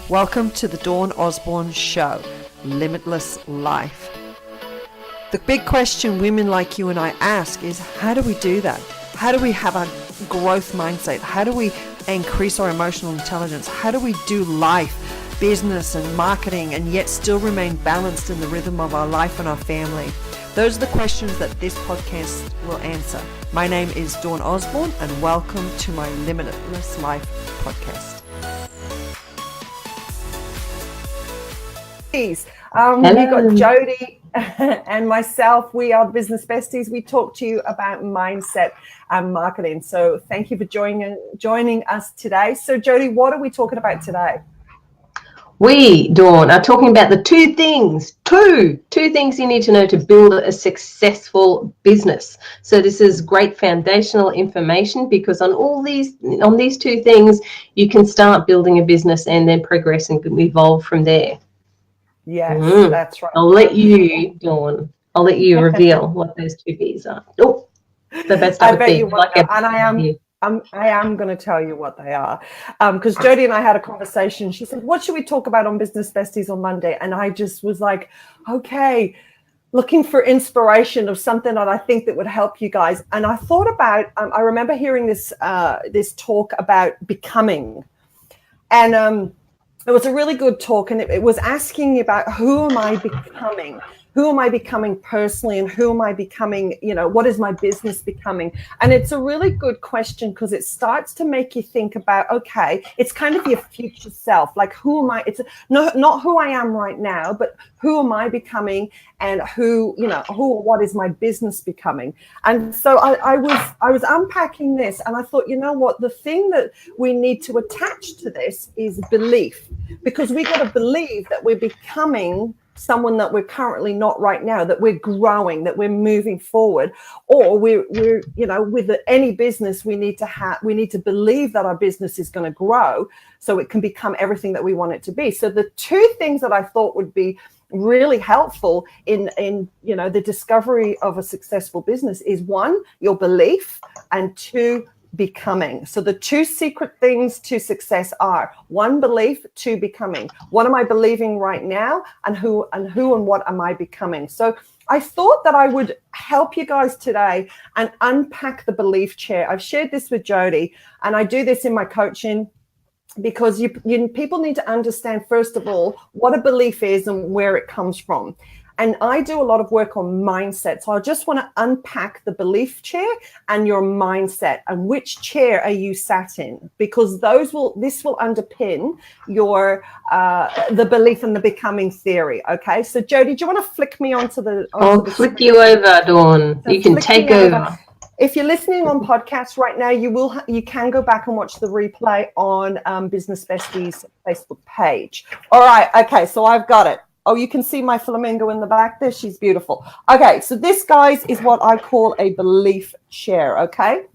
Welcome to the Dawn Osborne Show, Limitless Life. The big question women like you and I ask is, how do we do that? How do we have a growth mindset? How do we increase our emotional intelligence? How do we do life, business and marketing, and yet still remain balanced in the rhythm of our life and our family? Those are the questions that this podcast will answer. My name is Dawn Osborne, and welcome to my Limitless Life podcast. You've got Jody and myself. We are Business Besties. We talk to you about mindset and marketing. So thank you for joining us today. So Jody, what are we talking about today? We, Dawn, are talking about the two things you need to know to build a successful business. So this is great foundational information, because on these two things, you can start building a business and then progress and evolve from there. Yes, that's right. I'll let you, Dawn. I'll let you reveal what those two B's are. Oh, the best I bet you will. And I am going to tell you what they are, because Jody and I had a conversation. She said, what should we talk about on Business Besties on Monday? And I just was like, okay, looking for inspiration of something that I think that would help you guys. And I thought about, I remember hearing this talk about becoming. And it was a really good talk, and it was asking about who am I becoming? Who am I becoming personally, and who am I becoming, what is my business becoming? And it's a really good question, because it starts to make you think about, okay, it's kind of your future self. Like, who am I? It's not who I am right now, but who am I becoming, and what is my business becoming? And so I was unpacking this, and I thought, you know what, the thing that we need to attach to this is belief, because we got to believe that we're becoming someone that we're currently not right now, that we're growing, that we're moving forward, or we're with any business, we need to believe that our business is going to grow so it can become everything that we want it to be. So the two things that I thought would be really helpful in the discovery of a successful business is, one, your belief, and two, becoming. So the two secret things to success are, one, belief, two, becoming. What am I believing right now, and who and what am I becoming? So I thought that I would help you guys today and unpack the belief chair. I've shared this with Jody, and I do this in my coaching, because people need to understand, first of all, what a belief is and where it comes from. And I do a lot of work on mindset. So I just want to unpack the belief chair and your mindset, and which chair are you sat in, because this will underpin your the belief and the becoming theory. Okay. So Jody, do you want to flick me onto the? I'll flick you over, Dawn. So you can take over. If you're listening on podcasts right now, you can go back and watch the replay on Business Besties Facebook page. All right. Okay. So I've got it. Oh, you can see my flamingo in the back there. She's beautiful. Okay, so this, guys, is what I call a belief chair, okay?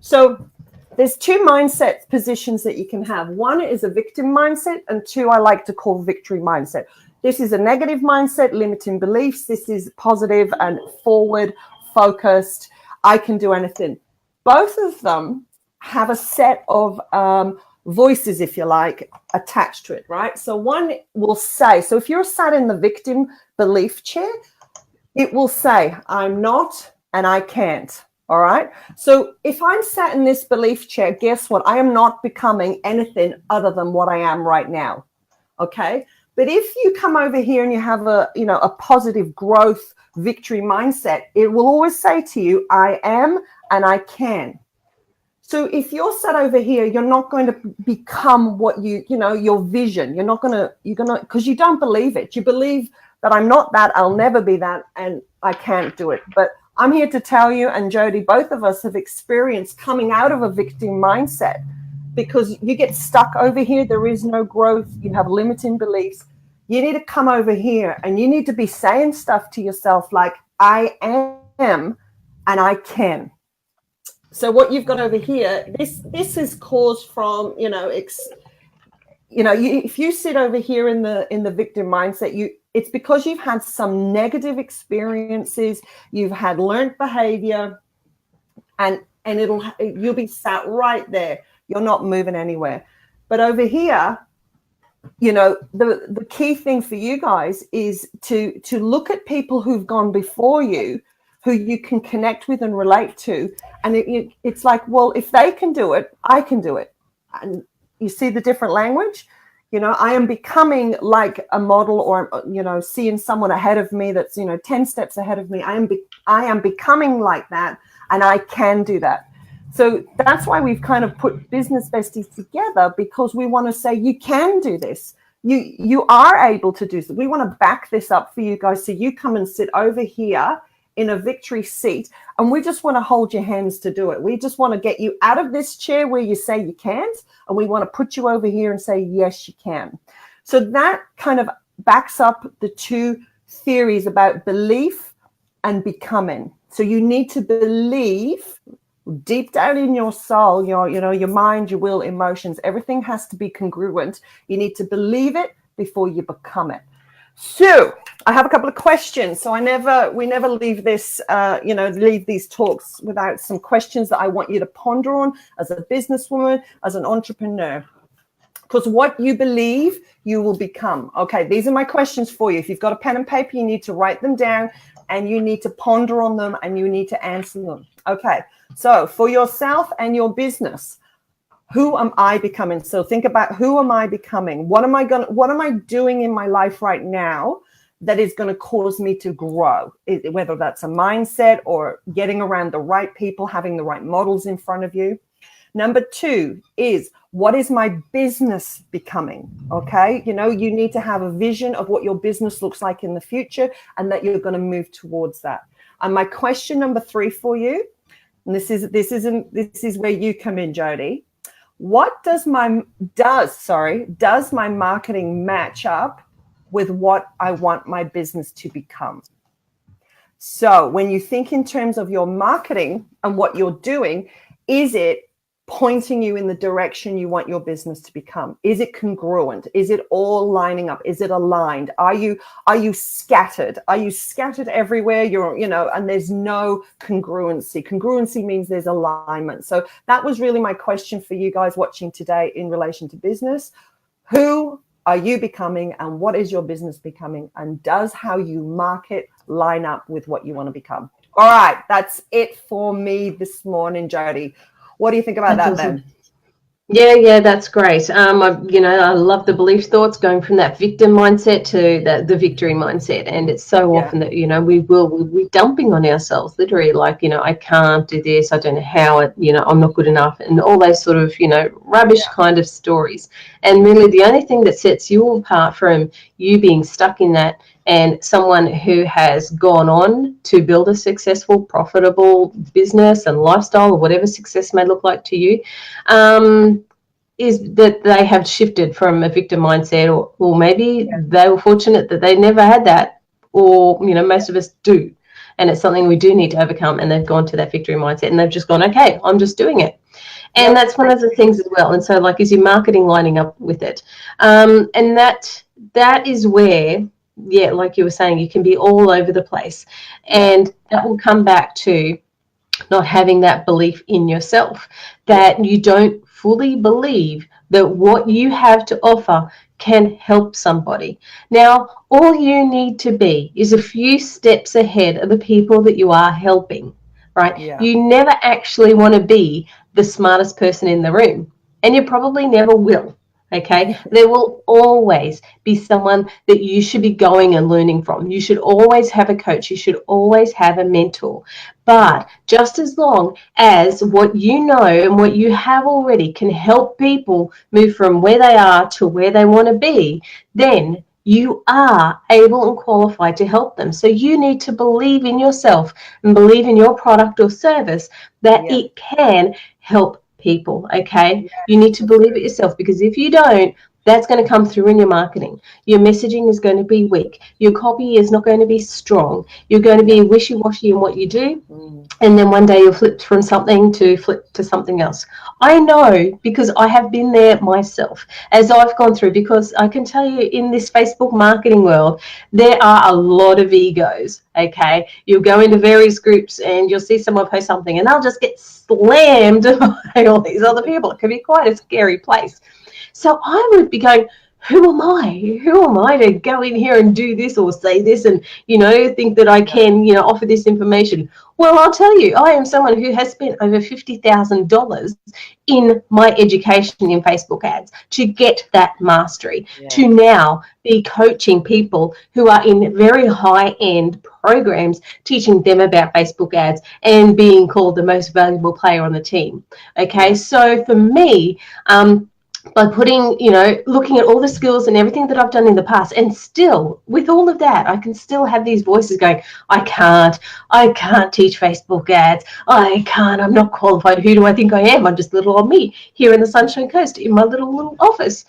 So there's two mindset positions that you can have. One is a victim mindset, and two I like to call victory mindset. This is a negative mindset, limiting beliefs. This is positive and forward focused. I can do anything. Both of them have a set of voices, if you like, attached to it, right? So one will say, so if you're sat in the victim belief chair, it will say, I'm not and I can't. All right. So if I'm sat in this belief chair, guess what? I am not becoming anything other than what I am right now. Okay. But if you come over here and you have a positive growth victory mindset, it will always say to you, I am and I can. So if you're sat over here, you're not going to become what your vision. You're going to, because you don't believe it. You believe that I'm not that, I'll never be that, and I can't do it. But I'm here to tell you, and Jody, both of us have experienced coming out of a victim mindset, because you get stuck over here. There is no growth. You have limiting beliefs. You need to come over here, and you need to be saying stuff to yourself like, I am and I can. So what you've got over here, this is caused from, if you sit over here in the victim mindset, it's because you've had some negative experiences, you've had learned behavior, and you'll be sat right there. You're not moving anywhere. But over here, you know, the key thing for you guys is to look at people who've gone before you, who you can connect with and relate to, and it's like, well, if they can do it, I can do it. And you see the different language. You know, I am becoming like a model, or, you know, seeing someone ahead of me that's, you know, 10 steps ahead of me. I am becoming like that, and I can do that. So that's why we've kind of put Business Besties together, because we want to say you can do this. You are able to do this. We want to back this up for you guys. So you come and sit over here in a victory seat, and we just want to hold your hands to do it. We just want to get you out of this chair where you say you can't, and we want to put you over here and say, yes, you can. So that kind of backs up the two theories about belief and becoming. So you need to believe deep down in your soul, your mind, your will, emotions, everything has to be congruent. You need to believe it before you become it. So I have a couple of questions. So we never leave this, leave these talks without some questions that I want you to ponder on as a businesswoman, as an entrepreneur. Because what you believe, you will become. Okay, these are my questions for you. If you've got a pen and paper, you need to write them down, and you need to ponder on them, and you need to answer them. Okay, so for yourself and your business, who am I becoming? So think about, who am I becoming? What am I doing in my life right now that is going to cause me to grow? Whether that's a mindset or getting around the right people, having the right models in front of you. Number two is, what is my business becoming? Okay, you need to have a vision of what your business looks like in the future, and that you're going to move towards that. And my question number three for you, and this is where you come in, Jody. What does my marketing match up with what I want my business to become? So when you think in terms of your marketing and what you're doing, is it pointing you in the direction you want your business to become? Is it congruent? Is it all lining up? Is it aligned? Are you scattered? Are you scattered everywhere? And there's no congruency. Congruency means there's alignment. So that was really my question for you guys watching today in relation to business. Who are you becoming, and what is your business becoming? And does how you market line up with what you want to become? All right, that's it for me this morning, Jody. What do you think about that then? Yeah, that's great. I love the belief thoughts, going from that victim mindset to the victory mindset. And it's so often that, we're dumping on ourselves, literally, like, I can't do this, I don't know how, I'm not good enough, and all those sort of, rubbish kind of stories. And really the only thing that sets you apart from you being stuck in that, and someone who has gone on to build a successful, profitable business and lifestyle, or whatever success may look like to you, is that they have shifted from a victim mindset, or maybe they were fortunate that they never had that, or, most of us do. And it's something we do need to overcome, and they've gone to that victory mindset, and they've just gone, okay, I'm just doing it. And that's one of the things as well. And so, like, is your marketing lining up with it? And that is where, like you were saying, you can be all over the place. And that will come back to not having that belief in yourself, that you don't fully believe that what you have to offer can help somebody. Now, all you need to be is a few steps ahead of the people that you are helping, right? Yeah. You never actually want to be the smartest person in the room, and you probably never will. Okay, there will always be someone that you should be going and learning from. You should always have a coach. You should always have a mentor. But just as long as what you know and what you have already can help people move from where they are to where they want to be, then you are able and qualified to help them. So you need to believe in yourself and believe in your product or service that it can help people. Okay, you need to believe it yourself, because if you don't, that's going to come through in your marketing. Your messaging is going to be weak. Your copy is not going to be strong. You're going to be wishy-washy in what you do. And then one day you'll flip from something to something else. I know, because I have been there myself as I've gone through, because I can tell you, in this Facebook marketing world, there are a lot of egos. Okay, you'll go into various groups and you'll see someone post something and they'll just get slammed by all these other people. It can be quite a scary place. So I would be going, who am I? Who am I to go in here and do this or say this and, think that I can, offer this information? Well, I'll tell you, I am someone who has spent over $50,000 in my education in Facebook ads to get that mastery, to now be coaching people who are in very high-end programs, teaching them about Facebook ads and being called the most valuable player on the team. Okay, so for me, by putting, looking at all the skills and everything that I've done in the past, and still with all of that, I can still have these voices going, I can't teach Facebook ads. I'm not qualified. Who do I think I am? I'm just little old me here in the Sunshine Coast in my little office,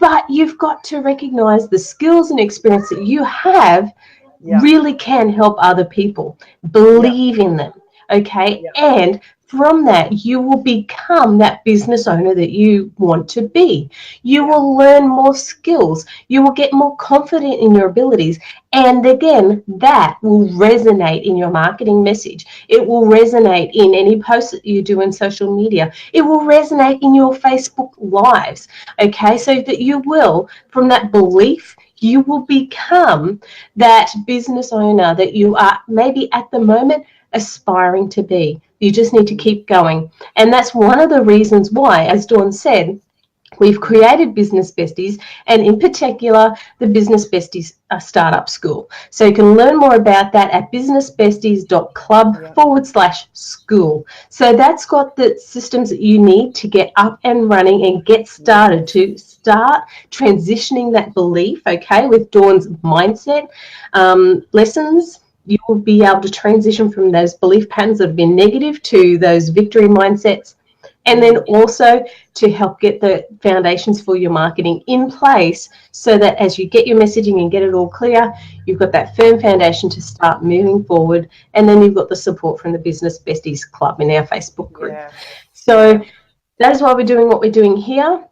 but you've got to recognize the skills and experience that you have really can help other people. Believe in them. Okay. And from that, you will become that business owner that you want to be. You will learn more skills. You will get more confident in your abilities. And again, that will resonate in your marketing message. It will resonate in any posts that you do in social media. It will resonate in your Facebook lives. Okay. So that you will, from that belief, you will become that business owner that you are maybe at the moment aspiring to be. You just need to keep going. And that's one of the reasons why, as Dawn said, we've created Business Besties, and in particular, the Business Besties Startup School. So you can learn more about that at businessbesties.club/school. So that's got the systems that you need to get up and running and get started, to start transitioning that belief, okay, with Dawn's mindset lessons. You will be able to transition from those belief patterns that have been negative to those victory mindsets, and then also to help get the foundations for your marketing in place, so that as you get your messaging and get it all clear, you've got that firm foundation to start moving forward. And then you've got the support from the Business Besties Club in our Facebook group. So that is why we're doing what we're doing here.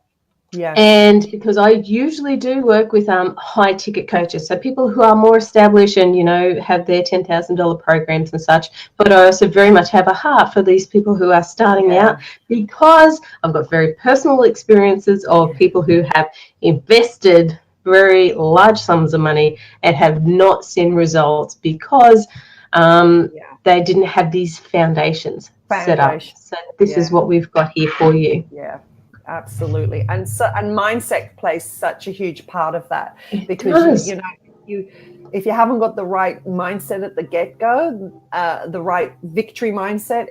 And because I usually do work with high ticket coaches, so people who are more established and, have their $10,000 programs and such, but I also very much have a heart for these people who are starting out, because I've got very personal experiences of people who have invested very large sums of money and have not seen results because they didn't have these foundations set up. So this is what we've got here for you. Absolutely. And mindset plays such a huge part of that, because if you haven't got the right mindset at the get-go, the right victory mindset,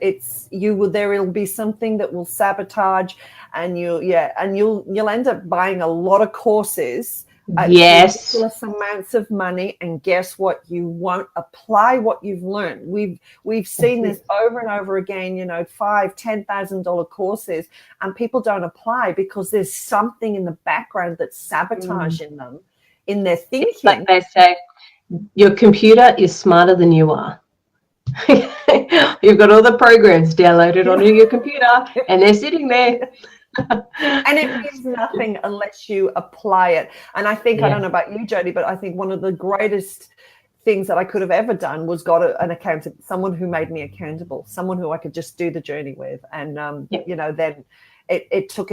there will be something that will sabotage, and you'll end up buying a lot of courses at ridiculous amounts of money, and guess what? You won't apply what you've learned. We've seen this over and over again, $5,000-$10,000 courses, and people don't apply because there's something in the background that's sabotaging them in their thinking. It's like they say, your computer is smarter than you are. You've got all the programs downloaded onto your computer, and they're sitting there. And it means nothing unless you apply it. And I think, I don't know about you, Jody, but I think one of the greatest things that I could have ever done was got an accountant, someone who made me accountable, someone who I could just do the journey with. And, then it took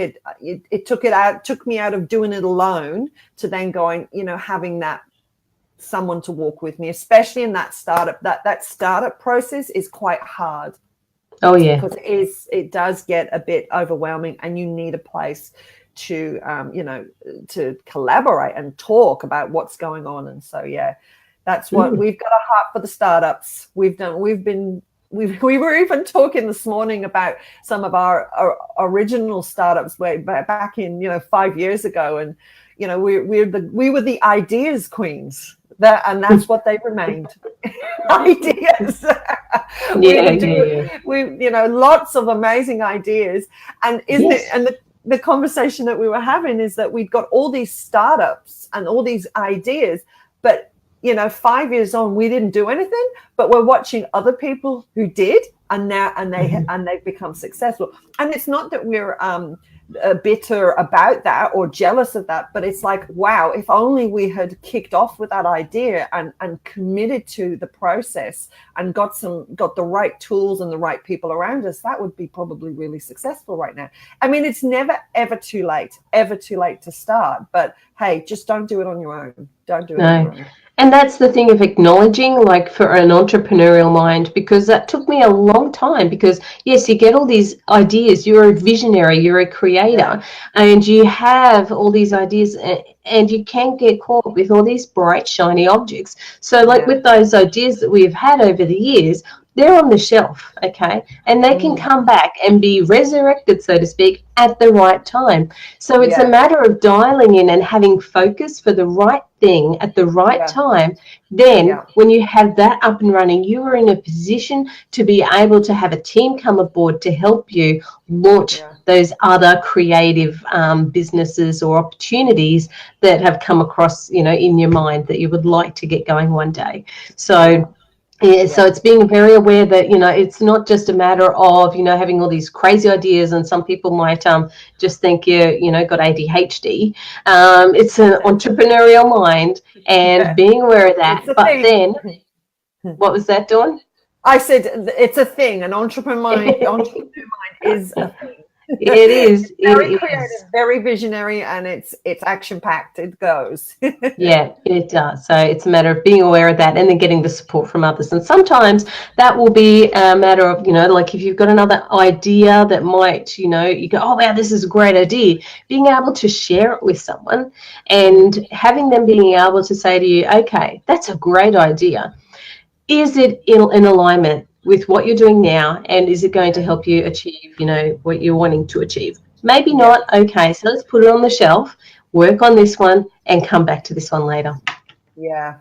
me out of doing it alone to then going, having that someone to walk with me, especially in that startup. That startup process is quite hard. Oh yeah, because it does get a bit overwhelming, and you need a place to to collaborate and talk about what's going on. And so that's what we've got, a heart for the startups. We were even talking this morning about some of our original startups way back in 5 years ago, and we were the ideas queens. And that's what they remained. Ideas. We lots of amazing ideas. And the conversation that we were having is that we've got all these startups and all these ideas, but 5 years on, we didn't do anything, but we're watching other people who did, and they've become successful. And it's not that we're bitter about that or jealous of that, but it's like, wow, if only we had kicked off with that idea and committed to the process and got the right tools and the right people around us, that would be probably really successful right now. I mean, it's never ever too late to start, but hey, just don't do it on your own. Don't do it on your own. And that's the thing of acknowledging, like, for an entrepreneurial mind, because that took me a long time, because yes, you get all these ideas, you're a visionary, you're a creator, and you have all these ideas, and you can get caught with all these bright, shiny objects. So like with those ideas that we've had over the years, they're on the shelf, okay? And they can come back and be resurrected, so to speak, at the right time. So it's a matter of dialing in and having focus for the right thing at the right time. Then when you have that up and running, you are in a position to be able to have a team come aboard to help you launch those other creative businesses or opportunities that have come across, you know, in your mind that you would like to get going one day. So so it's being very aware that, you know, it's not just a matter of, you know, having all these crazy ideas, and some people might just think you know, got ADHD. It's an entrepreneurial mind, and being aware of that. But then, what was that, Dawn? I said it's a thing. An entrepreneur mind is a thing. It is very creative, very visionary, and it's action packed. It goes. Yeah, it does. So it's a matter of being aware of that and then getting the support from others. And sometimes that will be a matter of, you know, like if you've got another idea that might, you know, you go, oh wow, this is a great idea, being able to share it with someone and having them being able to say to you, okay, that's a great idea. Is it in alignment with what you're doing now, and is it going to help you achieve, you know, what you're wanting to achieve? Maybe not. Okay, so let's put it on the shelf, work on this one, and come back to this one later. Yeah,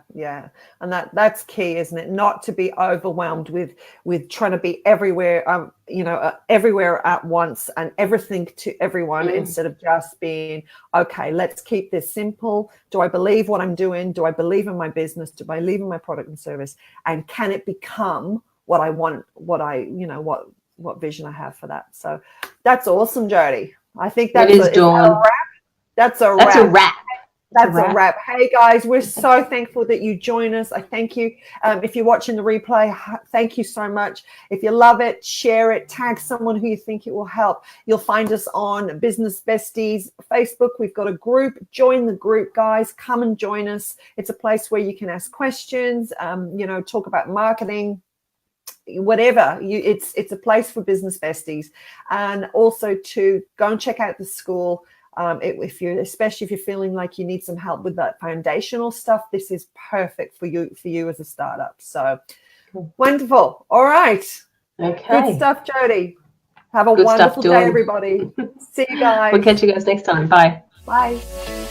and that's key, isn't it? Not to be overwhelmed with trying to be everywhere, you know, everywhere at once and everything to everyone, instead of just being, okay, let's keep this simple. Do I believe what I'm doing? Do I believe in my business? Do I believe in my product and service? And can it become what I want? What vision I have for that? So that's awesome, Jody. I think that's is a wrap. That's a wrap. That's a wrap. Hey guys, we're so thankful that you join us. I thank you. If you're watching the replay, thank you so much. If you love it, share it, tag someone who you think it will help. You'll find us on Business Besties Facebook. We've got a group. Join the group, guys. Come and join us. It's a place where you can ask questions, you know, talk about marketing, whatever. It's a place for Business Besties. And also to go and check out the school. Especially if you're feeling like you need some help with that foundational stuff, this is perfect for you as a startup. So wonderful. All right. Okay. Good stuff, Jody. Have a wonderful day, everybody. See you guys. We'll catch you guys next time. Bye. Bye.